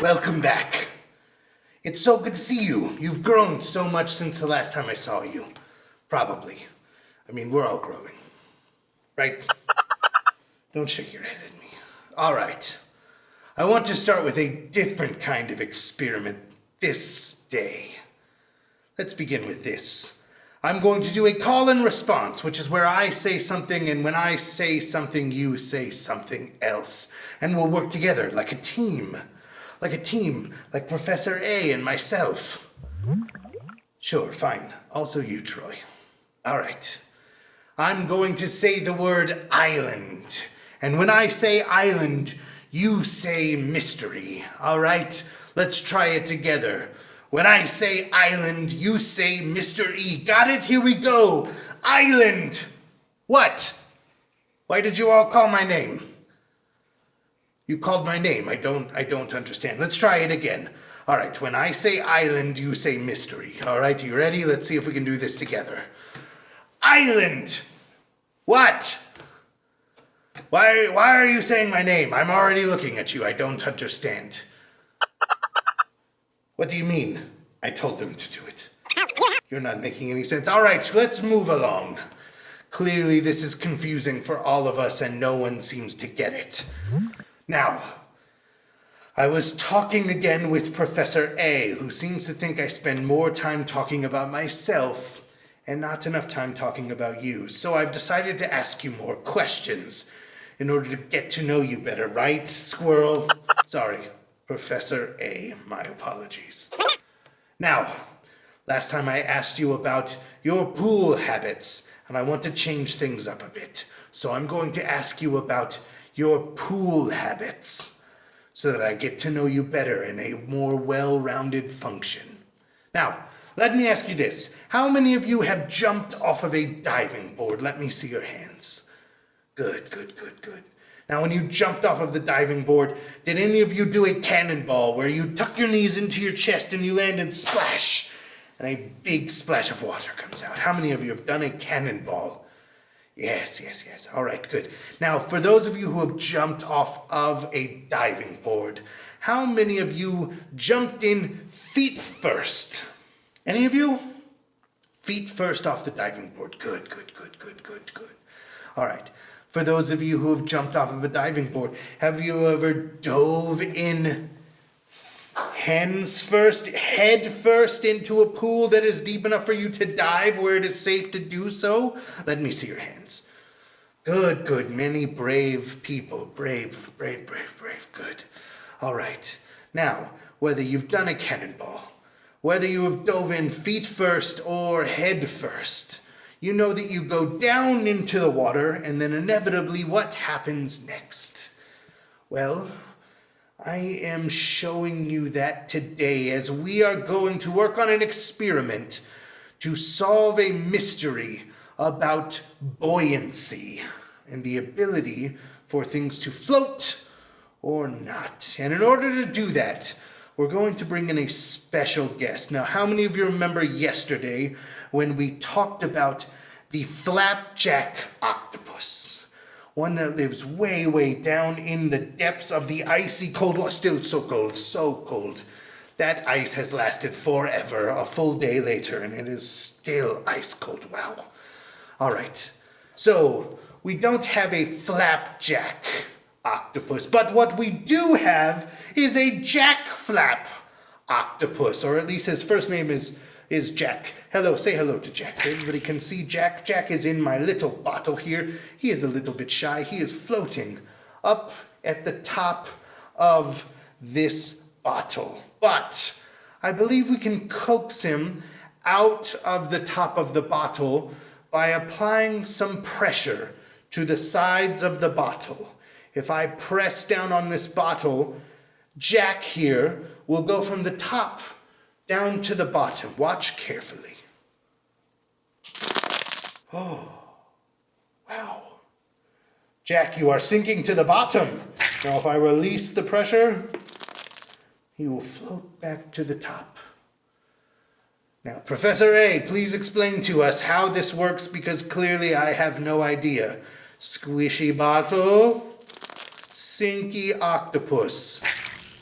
welcome back. It's so good to see you. You've grown so much since the last time I saw you. Probably. I mean, we're all growing. Right? Don't shake your head at me. All right. I want to start with a different kind of experiment this day. Let's begin with this. I'm going to do a call and response, which is where I say something, and when I say something, you say something else. And we'll work together like a team. Like Professor A and myself. Sure, fine. Also you, Troy. All right. I'm going to say the word island. And when I say island, you say mystery. All right? Let's try it together. When I say island, you say Mr. E. Got it? Here we go. Island. What? Why did you all call my name? You called my name. I don't understand. Let's try it again. All right. When I say island, you say mystery. All right. You ready? Let's see if we can do this together. Island. What? Why are you saying my name? I'm already looking at you. I don't understand. What do you mean? I told them to do it. You're not making any sense. All right, let's move along. Clearly, this is confusing for all of us, and no one seems to get it. Now, I was talking again with Professor A, who seems to think I spend more time talking about myself and not enough time talking about you. So I've decided to ask you more questions in order to get to know you better, right, squirrel? Sorry. Professor A, my apologies. Now, last time I asked you about your pool habits, and I want to change things up a bit. So I'm going to ask you about your pool habits so that I get to know you better in a more well-rounded function. Now, let me ask you this. How many of you have jumped off of a diving board? Let me see your hands. Good. Now, when you jumped off of the diving board, did any of you do a cannonball where you tuck your knees into your chest and you land and splash, and a big splash of water comes out? How many of you have done a cannonball? Yes. All right, good. Now, for those of you who have jumped off of a diving board, how many of you jumped in feet first? Any of you? Feet first off the diving board. Good. All right. For those of you who have jumped off of a diving board, have you ever dove in head first into a pool that is deep enough for you to dive where it is safe to do so? Let me see your hands. Good. Many brave people. Brave. Good. All right. Now, whether you've done a cannonball, whether you have dove in feet first or head first, you know that you go down into the water, and then inevitably what happens next? Well, I am showing you that today as we are going to work on an experiment to solve a mystery about buoyancy and the ability for things to float or not. And in order to do that, we're going to bring in a special guest. Now, how many of you remember yesterday when we talked about the flapjack octopus? One that lives way down in the depths of the icy cold water. Still so cold. That ice has lasted forever, a full day later, and it is still ice cold. Wow. All right. So, we don't have a flapjack octopus, but what we do have is a Jack Flap octopus, or at least his first name is Jack. Hello, say hello to Jack. Everybody can see Jack. Jack is in my little bottle here. He is a little bit shy. He is floating up at the top of this bottle. But I believe we can coax him out of the top of the bottle by applying some pressure to the sides of the bottle. If I press down on this bottle, Jack here will go from the top down to the bottom. Watch carefully. Oh, wow. Jack, you are sinking to the bottom. Now, if I release the pressure, he will float back to the top. Now, Professor A, please explain to us how this works, because clearly I have no idea. Squishy bottle, sinky octopus.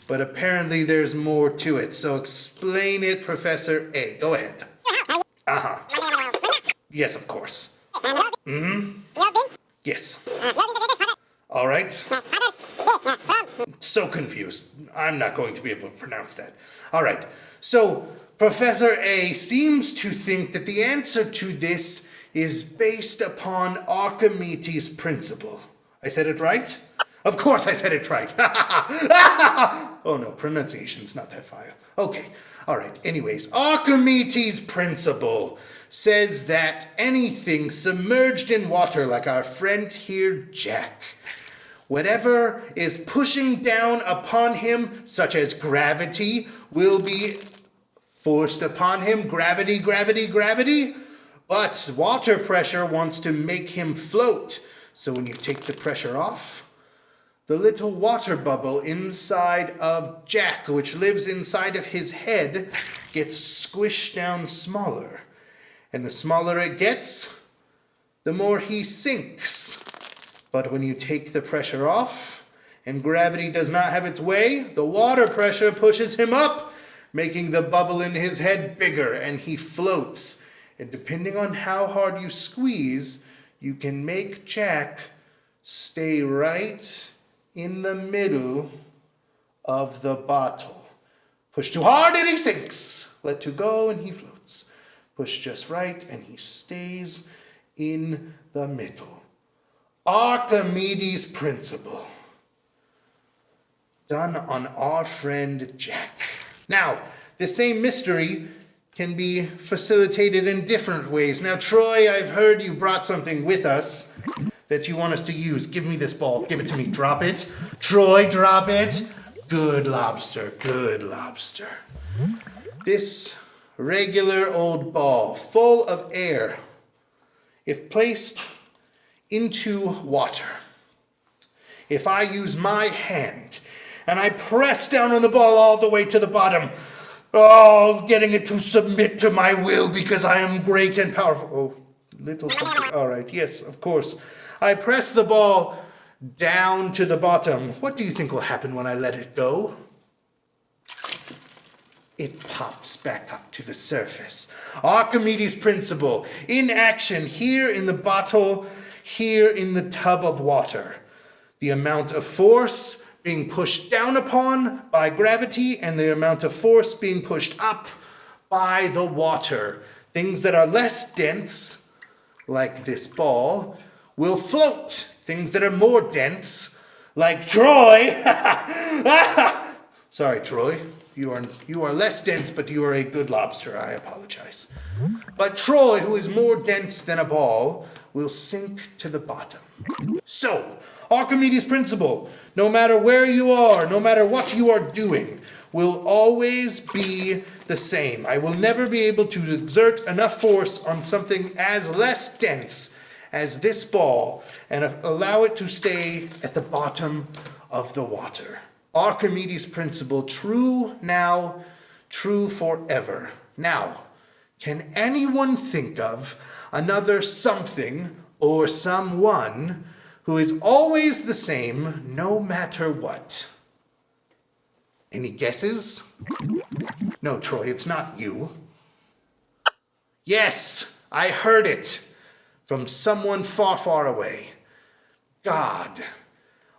But apparently there's more to it. So explain it, Professor A. Go ahead. Uh-huh. Yes, of course. Mm-hmm. Yes. All right. So confused. I'm not going to be able to pronounce that. All right. So Professor A seems to think that the answer to this is based upon Archimedes' principle. I said it right? Of course I said it right. Oh no, pronunciation's not that fire. Okay. All right. Anyways, Archimedes' principle says that anything submerged in water, like our friend here, Jack, whatever is pushing down upon him, such as gravity, will be forced upon him. Gravity, gravity, gravity. But water pressure wants to make him float. So when you take the pressure off, the little water bubble inside of Jack, which lives inside of his head, gets squished down smaller. And the smaller it gets, the more he sinks. But when you take the pressure off, and gravity does not have its way, the water pressure pushes him up, making the bubble in his head bigger, and he floats. And depending on how hard you squeeze, you can make Jack stay right in the middle of the bottle. Push too hard and he sinks. Let too go and he floats. Push just right and he stays in the middle. Archimedes' principle. Done on our friend Jack. Now, the same mystery can be facilitated in different ways. Now, Troy, I've heard you brought something with us that you want us to use. Give me this ball. Give it to me. Drop it. Troy, drop it. Good lobster. Good lobster. This regular old ball, full of air, if placed into water, if I use my hand and I press down on the ball all the way to the bottom, getting it to submit to my will because I am great and powerful. Oh, little something. All right, yes, of course. I press the ball down to the bottom. What do you think will happen when I let it go? It pops back up to the surface. Archimedes' principle in action here in the bottle, here in the tub of water. The amount of force being pushed down upon by gravity and the amount of force being pushed up by the water. Things that are less dense, like this ball, will float. Things that are more dense, like Troy. Sorry, Troy. You are less dense, but you are a good lobster. I apologize. But Troy, who is more dense than a ball, will sink to the bottom. So, Archimedes' principle, no matter where you are, no matter what you are doing, will always be the same. I will never be able to exert enough force on something as less dense as this ball and allow it to stay at the bottom of the water. Archimedes' principle, true now, true forever. Now, can anyone think of another something or someone who is always the same no matter what? Any guesses? No, Troy, it's not you. Yes, I heard it from someone far, far away. God.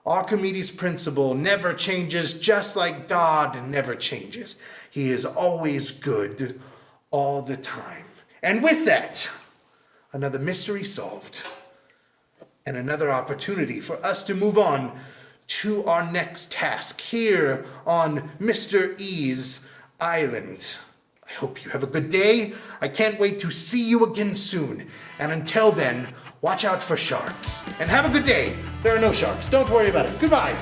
Archimedes' principle never changes, just like God never changes. He is always good all the time. And with that, another mystery solved. And another opportunity for us to move on to our next task here on Mr. E's Island. I hope you have a good day. I can't wait to see you again soon. And until then, watch out for sharks. And have a good day. There are no sharks. Don't worry about it. Goodbye.